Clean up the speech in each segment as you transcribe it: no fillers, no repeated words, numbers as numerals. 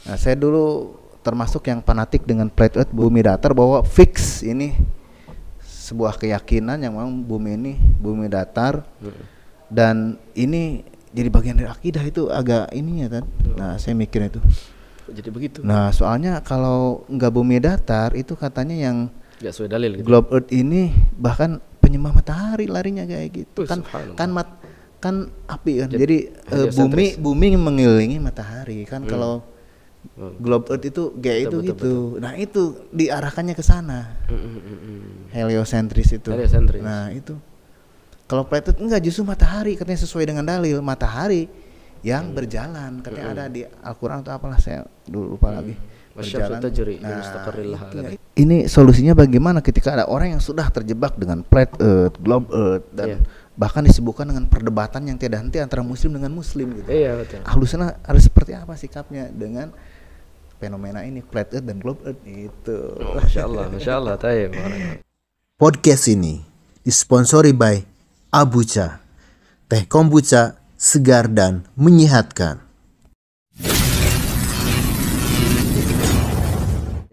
Nah, saya dulu termasuk yang fanatik dengan flat earth, bumi datar, bahwa fix ini sebuah keyakinan yang memang bumi datar, dan ini jadi bagian dari akidah. Itu agak ini ya kan. Nah, saya mikir itu. Jadi begitu. Nah, soalnya kalau nggak bumi datar itu katanya yang Nggak sesuai dalil gitu. globe earth ini bahkan penyembah matahari larinya kayak gitu. Kan api kan. Jadi bumi mengelilingi matahari kan. Kalau globe earth itu kayak itu gitu. Betul. Nah, itu diarahkannya ke sana. Heliocentris itu. Nah, itu. Kalau flat earth enggak, justru matahari katanya sesuai dengan dalil. Matahari yang berjalan katanya ada di Al-Qur'an atau apalah, saya dulu lupa lagi. Berjalan. Nah, ini solusinya bagaimana ketika ada orang yang sudah terjebak dengan flat earth, globe earth, dan bahkan disebutkan dengan perdebatan yang tiada henti antara muslim dengan muslim gitu. Iya, betul. Ahlu sunnah harus seperti apa sikapnya dengan fenomena ini, flat earth dan globe earth itu. Masya Allah, tayyib. Podcast ini disponsori by Abucha, teh kombucha segar dan menyehatkan.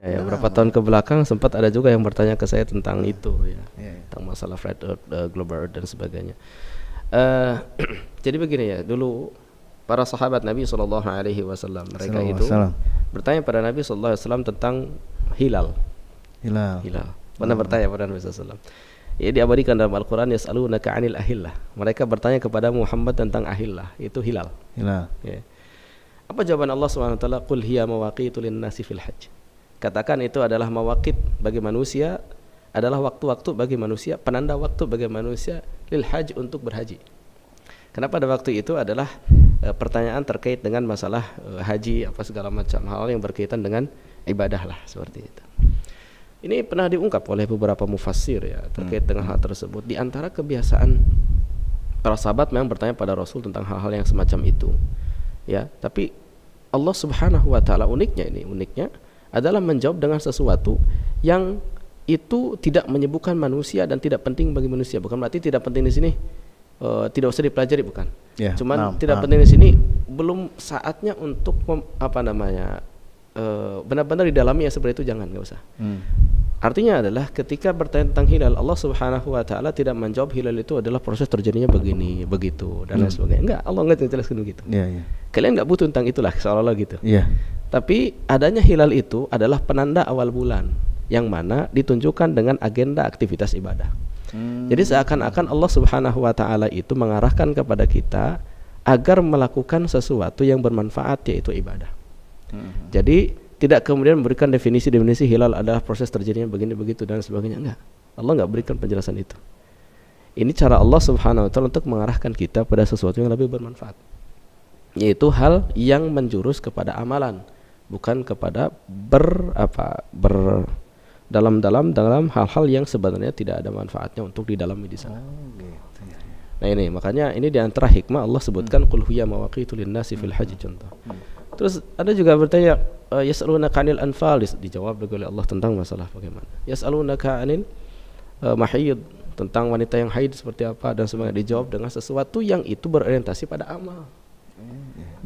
Ya, beberapa tahun ke belakang sempat ada juga yang bertanya ke saya tentang itu ya, tentang masalah flat earth, global earth dan sebagainya. Jadi begini ya, dulu para sahabat Nabi SAW mereka itu bertanya pada Nabi SAW tentang hilal. Pernah bertanya pada Nabi SAW. Ya, diabadikan dalam Al-Quran, yas'alunaka 'anil ahillah. Mereka bertanya kepada Muhammad tentang ahillah, itu hilal. Ya. Apa jawaban Allah SWT? Qul hiya mawaqitu lin-nasi fil hajj. Katakan itu adalah mawaqit bagi manusia, adalah waktu-waktu bagi manusia, penanda waktu bagi manusia lil hajj, untuk berhaji. Kenapa pada waktu itu adalah pertanyaan terkait dengan masalah haji, apa segala macam hal yang berkaitan dengan ibadah lah, seperti itu. Ini pernah diungkap oleh beberapa mufassir ya terkait dengan hal tersebut. Di antara kebiasaan para sahabat memang bertanya pada Rasul tentang hal-hal yang semacam itu. Ya, tapi Allah Subhanahu wa taala uniknya adalah menjawab dengan sesuatu yang itu tidak menyebutkan manusia dan tidak penting bagi manusia. Bukan berarti tidak penting di sini tidak usah dipelajari, bukan. Cuman tidak penting di sini, belum saatnya untuk benar-benar didalami ya, seperti itu jangan, nggak usah. Artinya adalah ketika bertanya tentang hilal, Allah Subhanahu wa taala tidak menjawab hilal itu adalah proses terjadinya begini, begitu dan lain sebagainya. Enggak, Allah enggak jelaskan begitu. Kalian enggak butuh tentang itulah, seolah-olah gitu. Tapi adanya hilal itu adalah penanda awal bulan yang mana ditunjukkan dengan agenda aktivitas ibadah. Jadi seakan-akan Allah Subhanahu wa taala itu mengarahkan kepada kita agar melakukan sesuatu yang bermanfaat, yaitu ibadah. Jadi tidak kemudian memberikan definisi hilal adalah proses terjadinya begini begitu dan sebagainya. Enggak. Allah enggak berikan penjelasan itu. Ini cara Allah Subhanahu wa taala untuk mengarahkan kita pada sesuatu yang lebih bermanfaat, yaitu hal yang menjurus kepada amalan, bukan kepada dalam hal-hal yang sebenarnya tidak ada manfaatnya untuk didalami di sana. Nah, ini makanya ini di antara hikmah Allah sebutkan qul huya mawaqitu lin-nasi fil haji, contoh. Terus ada juga bertanya yas'alunaka 'anil anfal, dijawab oleh Allah tentang masalah bagaimana. Yas'alunaka 'anil mahid, tentang wanita yang haid seperti apa dan sebagainya, dijawab dengan sesuatu yang itu berorientasi pada amal.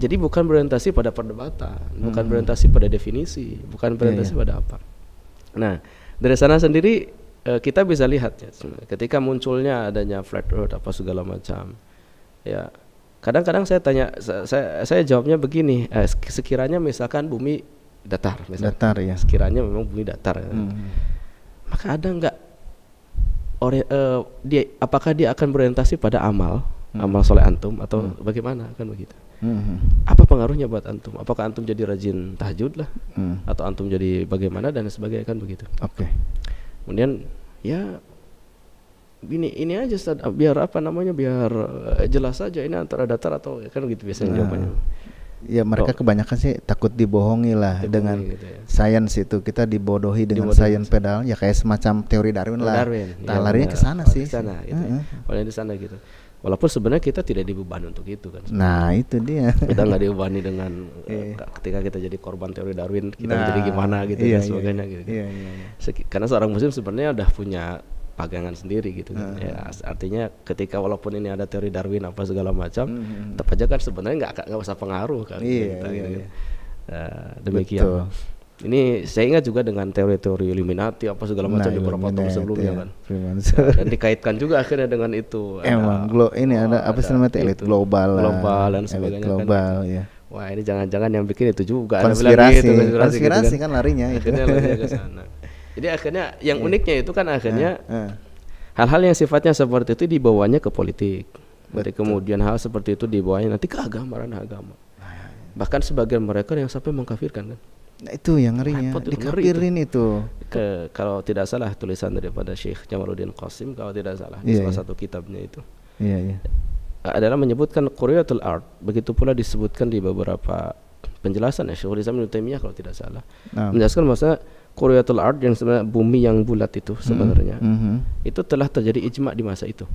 Jadi bukan berorientasi pada perdebatan, bukan berorientasi pada definisi, bukan berorientasi pada apa. Nah, dari sana sendiri kita bisa lihat ya, ketika munculnya adanya flat earth apa segala macam. Ya, kadang-kadang saya tanya, saya jawabnya begini, sekiranya misalkan bumi datar, sekiranya memang bumi datar, maka ada enggak apakah dia akan berorientasi pada amal soleh antum atau bagaimana, kan begitu. Apa pengaruhnya buat antum? Apakah antum jadi rajin tahajud lah, atau antum jadi bagaimana dan sebagainya, kan begitu. Kemudian ya ini aja Ustaz, biar biar jelas saja ini antara datar atau, kan begitu biasanya jawabannya. Ya mereka kebanyakan sih takut dibohongi lah dengan gitu ya. Sains itu kita dibodohi dengan sains pedal ya, kayak semacam teori Darwin lah. Larinya ke sana sih. Oleh di sana gitu. Walaupun sebenarnya kita tidak dibebani untuk itu kan. Nah, itu dia. Kita nggak dibebani dengan ketika kita jadi korban teori Darwin kita menjadi gimana gitu dan sebagainya gitu. Karena seorang muslim sebenarnya udah punya pagangan sendiri gitu kan. Ya, artinya ketika walaupun ini ada teori Darwin apa segala macam, tetap aja kan sebenarnya nggak usah pengaruh kan. Gitu. Demikian. Betul. Ini saya ingat juga dengan teori-teori Illuminati apa segala macam di beberapa tahun sebelumnya kan. Dan dikaitkan juga akhirnya dengan itu. Emang ada apa sih namanya elit global dan sebagainya global kan. Ya. Wah, ini jangan-jangan yang bikin itu juga konspirasi gitu kan larinya itu. Larinya ke sana. Jadi akhirnya yang uniknya itu kan akhirnya hal-hal yang sifatnya seperti itu dibawanya ke politik. Berarti kemudian hal seperti itu dibawanya nanti ke agama. Bahkan sebagian mereka yang sampai mengkafirkan kan. Nah, itu yang ngerinya, dikafirin itu. Kalau tidak salah tulisan daripada Syekh Jamaluddin Qasim kalau tidak salah di salah satu kitabnya itu. Iya. Adalah menyebutkan Quryatul Ard, begitu pula disebutkan di beberapa penjelasan ya Syekhul Islam Ibnu Taimiyah kalau tidak salah. Menjelaskan bahwa Quryatul Ard yang sebenarnya bumi yang bulat itu sebenarnya itu telah terjadi ijma di masa itu.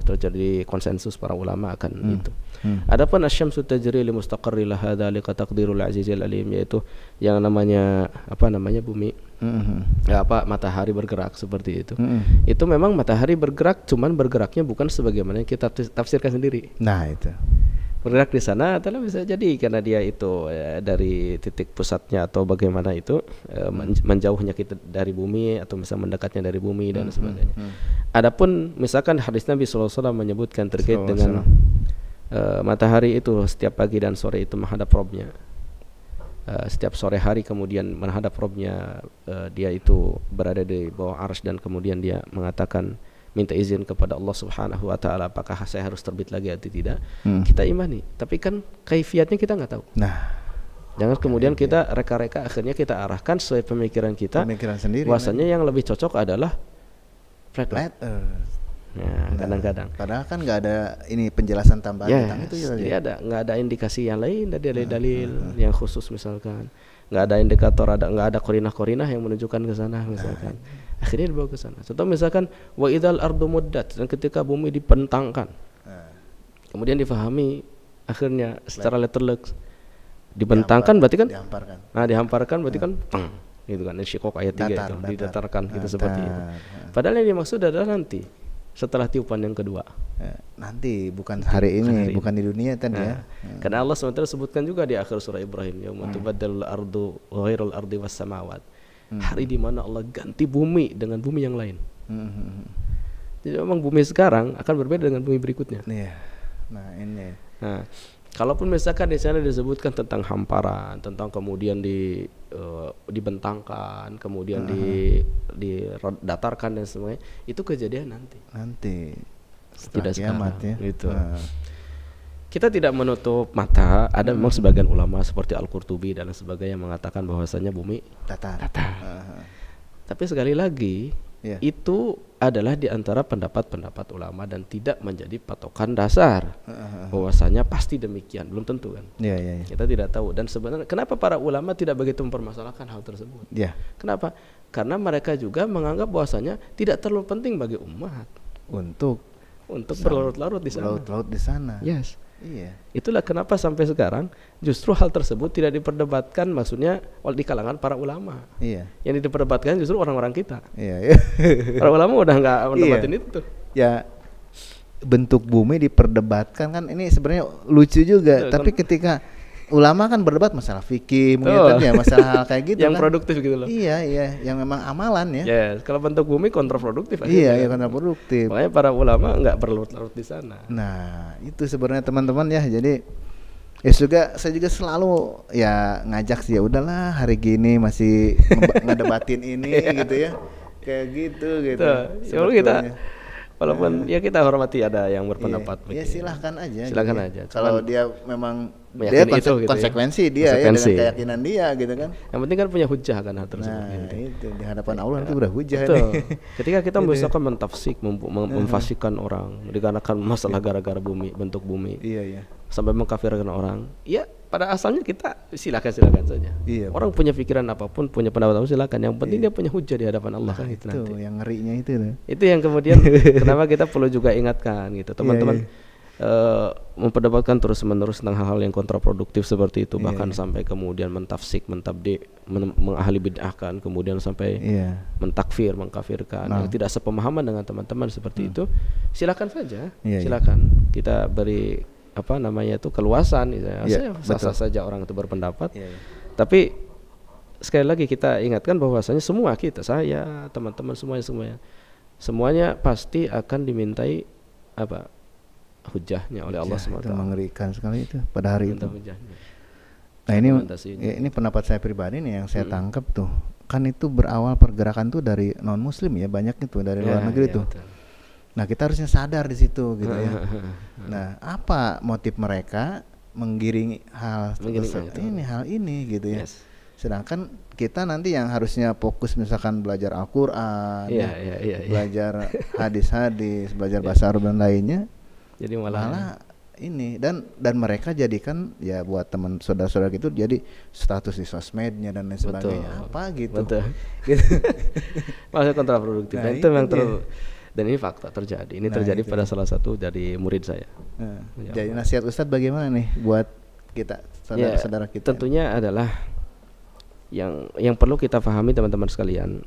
Terjadi konsensus para ulama akan itu. Adapun asyamsu tajri li mustaqarri laha dzalika taqdirul azizil alim, yaitu yang namanya bumi matahari bergerak seperti itu. Itu memang matahari bergerak, cuman bergeraknya bukan sebagaimana yang kita tafsirkan sendiri. Nah, itu bergerak di sana adalah bisa jadi karena dia itu dari titik pusatnya atau bagaimana itu menjauhnya kita dari bumi atau misalnya mendekatnya dari bumi dan sebagainya. Adapun misalkan hadis Nabi SAW menyebutkan terkait dengan matahari itu setiap pagi dan sore itu menghadap Robnya. Setiap sore hari kemudian menghadap Robnya, dia itu berada di bawah arsy dan kemudian dia mengatakan minta izin kepada Allah Subhanahu wa taala apakah saya harus terbit lagi atau tidak. Kita imani, tapi kan kaifiatnya kita enggak tahu. Nah, jangan kemudian kita reka-reka akhirnya kita arahkan sesuai pemikiran kita. Pemikiran sendiri. Bahwasanya yang lebih cocok adalah flat earth. Nah, kadang-kadang. Padahal kan enggak ada ini penjelasan tambahan tentang itu ya. Enggak ada indikasi yang lain dari dalil yang khusus misalkan. Enggak ada indikator, enggak ada korinah-korinah yang menunjukkan ke sana misalkan. Akhirnya dibawa ke sana. Contoh misalkan wa idzal ardu muddat, dan ketika bumi dibentangkan. Kemudian difahami akhirnya secara letterlek dibentangkan berarti kan dihamparkan. Dihamparkan berarti kan gitu kan. Insyikok ayat 3 itu didatarkan gitu seperti itu. Padahal yang dimaksud adalah nanti setelah tiupan yang kedua. Nanti bukan hari ini, bukan di dunia tadi ya. Karena Allah SWT sebutkan juga di akhir surah Ibrahim, yauma tubaddalul ardu ghairul ardi was samawat. Hari di mana Allah ganti bumi dengan bumi yang lain. Jadi memang bumi sekarang akan berbeda dengan bumi berikutnya. Nah, ini. Nah, kalaupun misalkan di sana disebutkan tentang hamparan, tentang kemudian dibentangkan, kemudian didatarkan dan semuanya, itu kejadian nanti. Tidak sekarang ya. Gitu. Kita tidak menutup mata, ada memang sebagian ulama seperti Al-Qurtubi dan sebagainya mengatakan bahwasanya bumi datar. Tapi sekali lagi itu adalah di antara pendapat-pendapat ulama dan tidak menjadi patokan dasar bahwasanya pasti demikian, belum tentu kan. Kita tidak tahu. Dan sebenarnya kenapa para ulama tidak begitu mempermasalahkan hal tersebut? Kenapa? Karena mereka juga menganggap bahwasanya tidak terlalu penting bagi umat untuk berlarut-larut di sana. Yes. Iya. Itulah kenapa sampai sekarang justru hal tersebut tidak diperdebatkan, maksudnya di kalangan para ulama. Iya. Yang diperdebatkan justru orang-orang kita. Iya. Para ulama udah nggak mendebatin itu. Ya, bentuk bumi diperdebatkan kan ini sebenarnya lucu juga. Tapi ketika ulama kan berdebat masalah fikih, ya masalah kayak gitu yang kan produktif gitu loh. Iya, yang memang amalan ya. Kalau bentuk bumi kontraproduktif. Iya, kontraproduktif. Makanya para ulama nggak berlarut-larut di sana. Nah, itu sebenarnya teman-teman ya. Jadi saya juga selalu ya ngajak sih, ya udahlah hari gini masih ngedebatin ini gitu ya. Kayak gitu. Ya kita walaupun ya kita hormati ada yang berpendapat. Ya silahkan aja. Silakan aja. Kalau dia memang dia konsekuensi dia ya dengan keyakinan dia gitu kan. Yang penting kan punya hujah kan hal tersebut. Nah itu di hadapan Allah itu udah hujah. Ketika kita misalkan mentafsik, memfasikan orang dikarenakan masalah gara-gara bumi, bentuk bumi. Iya. Sampai mengkafirkan orang. Ya pada asalnya kita silakan saja. Iya, orang punya pikiran apapun, punya pendapat apapun silakan. Yang penting dia punya hujah di hadapan Allah kan itu nanti. Yang ngerinya itu. Itu yang kemudian kenapa kita perlu juga ingatkan gitu teman-teman. Memperdebatkan terus-menerus tentang hal-hal yang kontraproduktif seperti itu, bahkan sampai kemudian mentafsik, mentabdi, mengahli bid'ahkan, kemudian sampai mentakfir, mengkafirkan yang tidak sepemahaman dengan teman-teman seperti itu. Silakan saja, silakan kita beri apa namanya itu keluasan gitu ya. Sah-sah saja orang itu berpendapat. Tapi sekali lagi kita ingatkan bahwasanya semua kita, saya, teman-teman semuanya pasti akan dimintai apa? Hujahnya oleh Allah SWT. Itu mengerikan sekali itu pada hari itu. Hujahnya. Nah ini pendapat saya pribadi nih yang saya tangkap tuh, kan itu berawal pergerakan tuh dari non muslim ya, banyak itu dari luar negeri tuh. Betul. Nah kita harusnya sadar di situ gitu ya. Nah apa motif mereka menggiringi hal ini gitu ya. Sedangkan kita nanti yang harusnya fokus misalkan belajar Al-Quran, belajar hadis-hadis, belajar bahasa Arab dan lainnya, jadi malah ini dan mereka jadikan ya buat teman saudara-saudara gitu jadi status di sosmednya dan lain sebagainya. Apa gitu. Maksudnya kontraproduktif. Nah, itu memang dan ini fakta terjadi. Ini terjadi pada salah satu dari murid saya. Jadi nasihat Ustadz bagaimana nih buat kita saudara-saudara kita? Tentunya adalah yang perlu kita pahami teman-teman sekalian,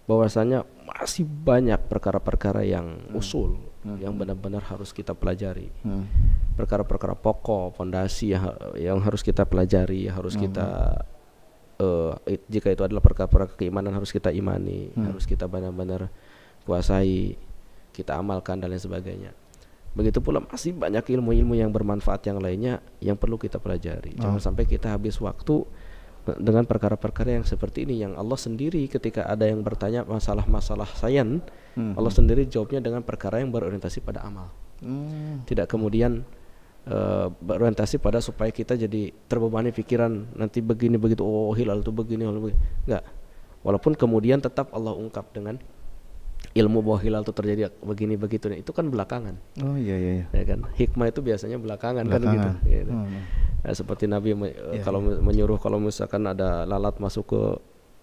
bahwasanya masih banyak perkara-perkara yang usul yang benar-benar harus kita pelajari. Perkara-perkara pokok, fondasi yang harus kita pelajari, harus kita jika itu adalah perkara-perkara keimanan harus kita imani, harus kita benar-benar kuasai, kita amalkan dan lain sebagainya. Begitu pula masih banyak ilmu-ilmu yang bermanfaat yang lainnya yang perlu kita pelajari. Jangan sampai kita habis waktu dengan perkara-perkara yang seperti ini, yang Allah sendiri ketika ada yang bertanya masalah-masalah sains, Allah sendiri jawabnya dengan perkara yang berorientasi pada amal. Tidak kemudian berorientasi pada supaya kita jadi terbebani pikiran nanti begini begitu, oh hilal itu begini, enggak. Walaupun kemudian tetap Allah ungkap dengan ilmu bahwa hilal itu terjadi begini begitu, itu kan belakangan. Ya kan, hikmah itu biasanya belakangan. Kan gitu. Seperti Nabi kalau menyuruh kalau misalkan ada lalat masuk ke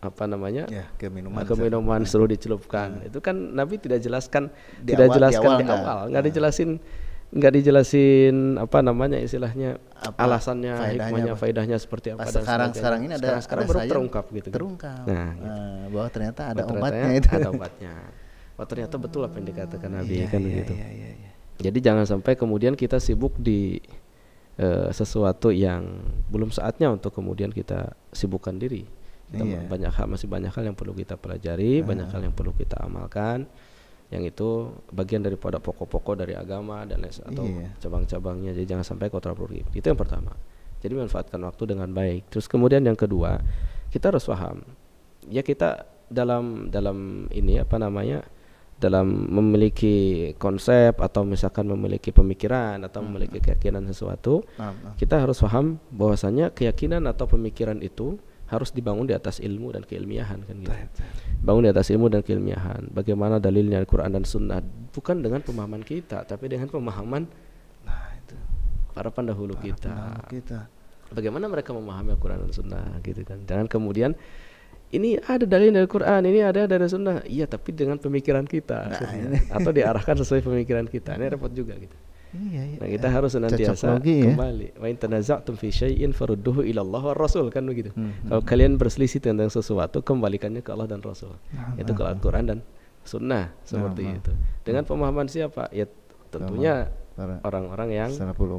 apa namanya ke minuman suruh dicelupkan. Itu kan Nabi tidak jelaskan di awal, nggak dijelasin apa namanya istilahnya alasannya, hikmahnya, faedahnya seperti apa. Sekarang ini sekarang baru terungkap gitu. Nah, bahwa ternyata ada obatnya itu. Ada obatnya. Oh ternyata betul apa yang dikatakan Nabi kan gitu. Jadi jangan sampai kemudian kita sibuk di sesuatu yang belum saatnya untuk kemudian kita sibukkan diri. Kita masih banyak hal yang perlu kita pelajari, banyak hal yang perlu kita amalkan. Yang itu bagian daripada pokok-pokok dari agama dan atau cabang-cabangnya. Jadi jangan sampai kontraproduktif. Itu yang pertama. Jadi manfaatkan waktu dengan baik. Terus kemudian yang kedua, kita harus paham. Ya kita dalam ini apa namanya? Dalam memiliki konsep atau misalkan memiliki pemikiran atau memiliki keyakinan sesuatu, kita harus paham bahwasanya keyakinan atau pemikiran itu harus dibangun di atas ilmu dan keilmiahan kan gitu. Bangun di atas ilmu dan keilmiahan. Bagaimana dalilnya Al-Quran dan Sunnah, bukan dengan pemahaman kita, tapi dengan pemahaman para pendahulu kita. Bagaimana mereka memahami Al-Quran dan Sunnah gitu kan. Jangan kemudian ini ada dalil dari Quran, ini ada dari Sunnah. Iya, tapi dengan pemikiran kita atau diarahkan sesuai pemikiran kita. Ini repot juga gitu. Nah, kita harus senantiasa kembali. Wa in tanaza'tum fi syai'in farudduhu ila Allah war Rasul kan begitu. Kalau kalian berselisih tentang sesuatu, kembalikannya ke Allah dan Rasul. Itu ke Al-Quran dan Sunnah seperti itu. Dengan pemahaman siapa? Ya tentunya orang-orang yang salaful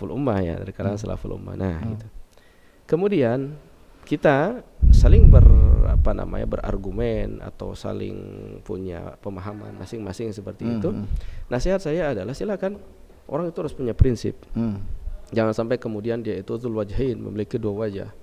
ummah ya, dari kalangan salaful ummah. Nah, gitu. Kemudian kita saling berargumen atau saling punya pemahaman masing-masing seperti itu. Nasihat saya adalah silakan, orang itu harus punya prinsip. Jangan sampai kemudian dia itu dzul wajhain, memiliki dua wajah.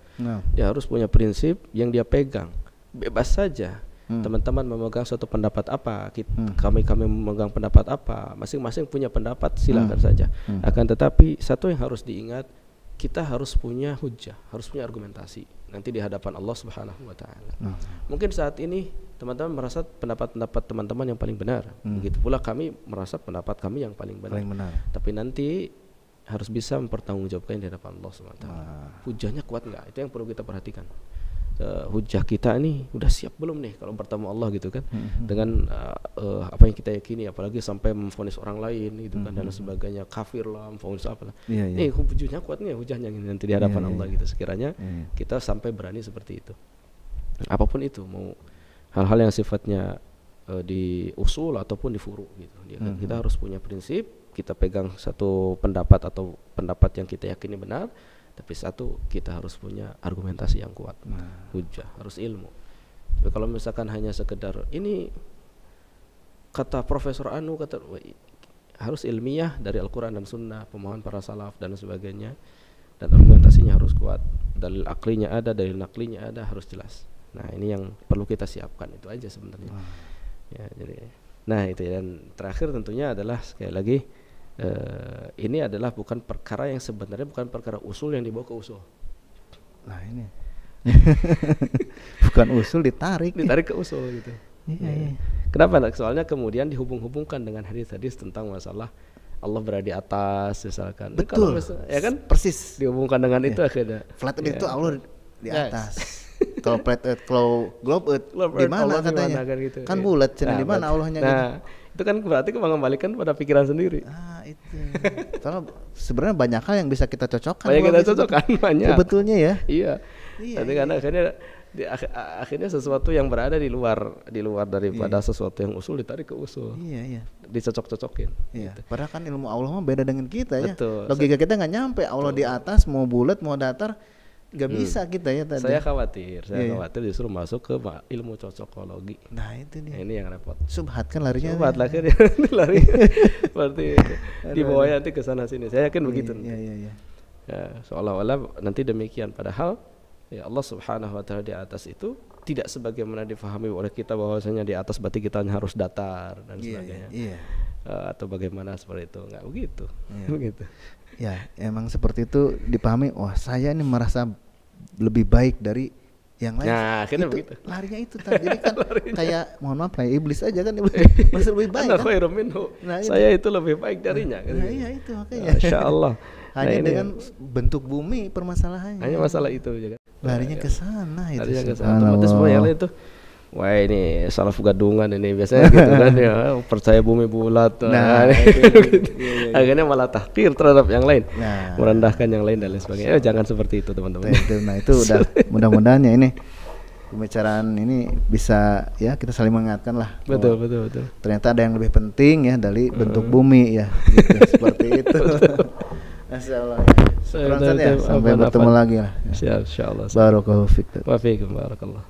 Dia harus punya prinsip yang dia pegang. Bebas saja. Teman-teman memegang suatu pendapat apa, kami memegang pendapat apa, masing-masing punya pendapat, silakan saja. Akan tetapi satu yang harus diingat, kita harus punya hujjah, harus punya argumentasi nanti di hadapan Allah Subhanahu wa taala. Mungkin saat ini teman-teman merasa pendapat-pendapat teman-teman yang paling benar. Begitu pula kami merasa pendapat kami yang paling benar. Tapi nanti harus bisa mempertanggungjawabkan di hadapan Allah Subhanahu wa taala. Hujjahnya kuat enggak? Itu yang perlu kita perhatikan. Hujjah kita ini udah siap belum nih kalau bertemu Allah gitu kan, dengan apa yang kita yakini, apalagi sampai memvonis orang lain gitu kan dan sebagainya, kafir lah, memvonis apa lah. Nih hujahnya kuat nih, hujahnya nanti di hadapan Allah gitu. Sekiranya kita sampai berani seperti itu, apapun itu, mau hal-hal yang sifatnya di usul ataupun di furu gitu. Kita harus punya prinsip, kita pegang satu pendapat atau pendapat yang kita yakini benar, tapi satu kita harus punya argumentasi yang kuat, hujah, harus ilmu. Tapi kalau misalkan hanya sekedar ini kata Profesor Anu, kata, harus ilmiah dari Al-Quran dan Sunnah, pemahaman para salaf dan sebagainya, dan argumentasinya harus kuat, dalil aklinya ada, dalil naklinya ada, harus jelas. Nah ini yang perlu kita siapkan, itu aja sebenarnya. Ya, jadi, nah itu ya. Dan terakhir tentunya adalah sekali lagi, ini adalah bukan perkara yang sebenarnya bukan perkara usul yang dibawa ke usul. Nah ini bukan usul ditarik ke usul gitu. Iya. Kenapa? Soalnya kemudian dihubung-hubungkan dengan hadis-hadis tentang masalah Allah berada di atas misalkan. Betul. Ya kan? Persis. Dihubungkan dengan itu akhirnya. Flat earth itu Allah di atas. Kalau flat earth, kalau globe earth di mana katanya? Kan bulat, di mana Allahnya gitu. Itu kan berarti mengembalikan pada pikiran sendiri. Itu. Karena sebenarnya banyak hal yang bisa kita cocokkan. Banyak. Sebetulnya ya. Iya. Nanti karena akhirnya sesuatu yang berada di luar daripada sesuatu yang usul ditarik ke usul. Iya. Dicocok-cocokin. Iya. Gitu. Padahal kan ilmu Allah mah beda dengan kita ya. Betul. Logika kita nggak nyampe. Allah di atas, mau bulat, mau datar. Gak bisa kita ya tadi. Saya khawatir justru masuk ke ilmu cocokologi. Nah itu dia. Nah, ini yang repot. Subhat kan larinya. Subhat lah kan lari. Seperti itu. Dibawanya nanti ke sana sini. Saya yakin begitu. Iya. Ya, seolah-olah nanti demikian, padahal ya Allah Subhanahu wa taala di atas itu tidak sebagaimana difahami oleh kita bahwasanya di atas berarti kita harus datar dan sebagainya. Iya. Atau bagaimana seperti itu. Enggak begitu. Begitu. Ya, emang seperti itu dipahami. Wah, saya ini merasa lebih baik dari yang lain. Nah, akhirnya itu, begitu. Larinya itu tadi. Jadi kan kayak mohon maaf kayak iblis aja kan, masih lebih baik kan. Saya itu lebih baik darinya. Nah, iya itu makanya. Masya Allah. Hanya dengan bentuk bumi permasalahannya. Hanya masalah itu juga. Larinya ke sana itu. Larinya ke sana. Otomatis semua yang lain itu. Wah ini salaf gadungan ini biasanya gitu kan ya, percaya bumi bulat. Nah, iya. Akhirnya malah tahqir terhadap yang lain, merendahkan yang lain dan lain sebagainya. Jangan seperti itu teman-teman. Nah itu udah mudah-mudahan ya ini pembicaraan ini bisa ya kita saling mengingatkan lah. Betul. Ternyata ada yang lebih penting ya dari bentuk bumi ya, gitu, seperti itu. Masya Allah. Ya. Sampai bertemu lagi lah. Insya Allah. Barakallahu fiik. Wa fiikum barakallah.